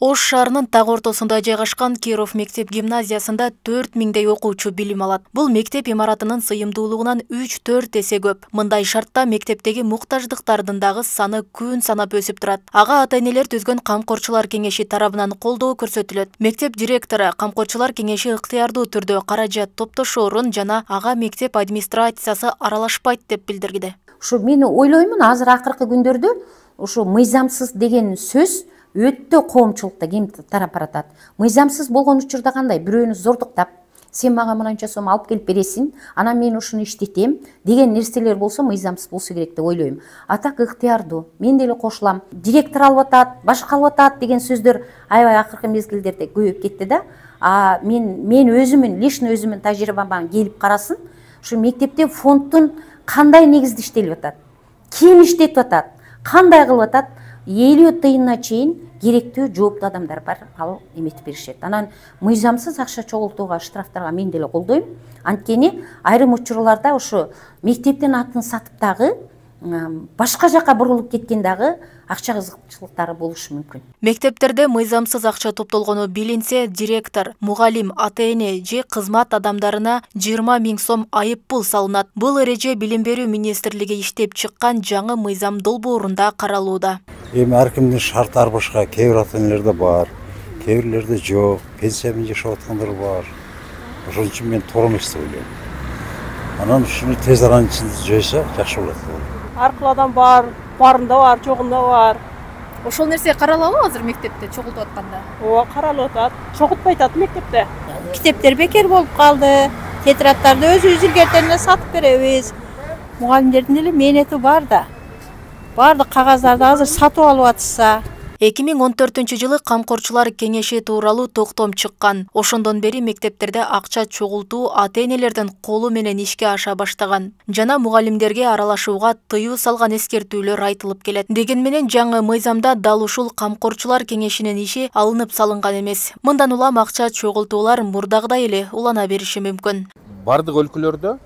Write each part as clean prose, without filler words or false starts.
Ош шаарынын так ортосунда жайгашкан Киров мектеп гимназиясында 4000дей окуучу билим алат. Бул мектеп имаратынын сыйымдуулугунан 3-4 эсе көп. Мындай шартта мектептеги муктаждыктардын дагы саны күн санап өсүп турат. Ага ата-энелер түзгөн камкорчулар кеңеши тарабынан колдоо көрсөтүлөт. Мектеп директору камкорчулар кеңеши ыктыярдуу түрдө каражат топтошоорун жана ага мектеп администрациясы аралашпайт деп билдирди. Ушу мен ойлоймун, азыр акыркы күндөрдө ушу мыйзамсыз деген сөз өттө коомчулукта кең тарап баратат. Мыйзамсыз болгон учурда кандай бирөөнү зордуктап, сен мага мынанча сом алып келип бересиң, анан мен ушуну иштетем деген нерселер болсо мыйзамсыз болсо керек деп ойлойм. Атак ыктыярдуу. Мен деле кошулам. Директор алып атат, башка алып атат деген сөздөр аябай акыркы мезгилдерде көбөйүп кетти да. Мен өзүмүн, личный өзүмүн тажрыйбама келип карасын, ушу мектепте фонддун кандай негизде иштелип атат, ким иштетип атат, кандай кылып атат, 50 тыйынына чейин керектүү жооптуу адамдар бар, ал эметип беришет. Анан мыйзамсыз акча чогултууга, штрафтарга мен деле колдойм. Анткени айрым учурларда ушу мектептин атын сатып дагы башка жака бурулуп кеткен дагы акча кызыкчылыктары болушу мүмкүн. Мектептерде мыйзамсыз акча топтолгону билинсе, директор, мугалим, ата-эне же кызмат адамдарына 20 000 сом айып пул салынат. Бул эреже Билим берүү министрлиги иштеп чыккан жаңы мыйзам долбоорунда каралууда. Эми ар кимдин шарттары башка, кээ бир ата-энелерде бар, кээ бирлерде жок, пенсия менен жашап аткандар бар. Ошон үчүн мен туура эмес деп ойлойм. Анан ушуну тез аранын ичинде жойсо жакшы болот. Аркыладан бар, барында бар, жогунда бар. Ошол нерсе каралабы азыр мектепте чогултуп атканда? Ооба, каралып атат. Чогултпай атат мектепте. Китептер бекер болуп калды. Тетрадтарды өзүбүз илгертеле сатып беребиз. Мугалимдердин деле мээнети бар да. Бардык кагаздарды азыр сатып алып атышса. 2014 камкорчулар кеңеши тууралуу токтом чыккан. Ошондон бери мектептерде акча чогултуу ата-энелердин колу менен ишке аша баштаган. Жана мугалимдерге аралашууга тыюу салган эскертүүлөр айтылып келет. Деген менен жаңы мыйзамда дал ушул камкорчулар кеңешинин иши алынып салынган эмес. Мындан улам акча чогултуулар мурдагыдай эле улана бериши мүмкүн. Бардык өлкөлөрдө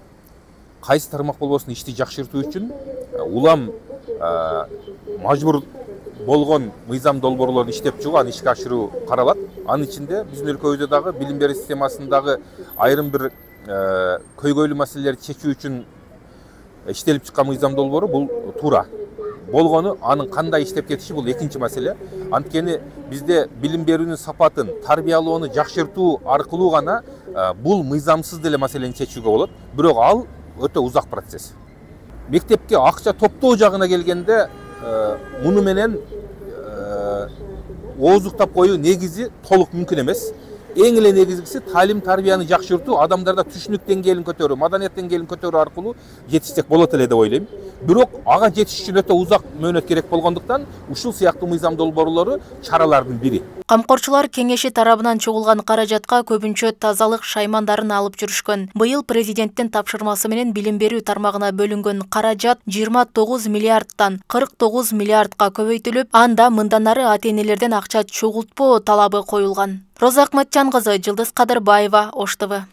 кайсы тармак болбосун ишти жакшыртуу үчүн улам мажбур болгон мыйзам долбоорлорун иштеп чыгуу, аны ишке ашыруу каралат. Анын ичинде биздин өлкөбүздө дагы билим берүү системасындагы айрым бир көйгөйлүү маселелерди чечүү үчүн иштелип чыккан мыйзам долбоору бул туура. Болгону анын кандай иштеп кетиши бул экинчи маселе. Анткени бизде билим берүүнүн сапатын, тарбиялоону жакшыртуу аркылуу гана бул мыйзамсыз деле маселени чечүүгө болот. Бирок ал өтө узак процесс. Мектепке акча топтоо жагына келгенде муну менен ооздуктап коюу негизи толук мүмкүн эмес. Эң эле негизгиси талим тарбияны жакшыртуу, адамдарда түшүнүк деңгээлин көтөрүү, маданият деңгээлин көтөрүү аркылуу жетишсек болот эле деп ойлойм. Бирок ага жетиш үчүн өтө узак мөөнөт керек болгондуктан ушул сыяктуу мыйзам долбоорлору чаралардын бири. Камкорчулар кеңеши тарабынан чогулган каражатка көбүнчө тазалык шаймандарын алып жүрүшкөн. Быйыл президенттин тапшырмасы менен билим берүү тармагына бөлүнгөн каражат 29 миллиардтан 49 миллиардка көбөйтүлүп, анда мындан ары ата-энелерден акча чогултпоо талабы коюлган. Роза Акматжан кызы, Жылдыз Кадырбаева, Ош ТВ.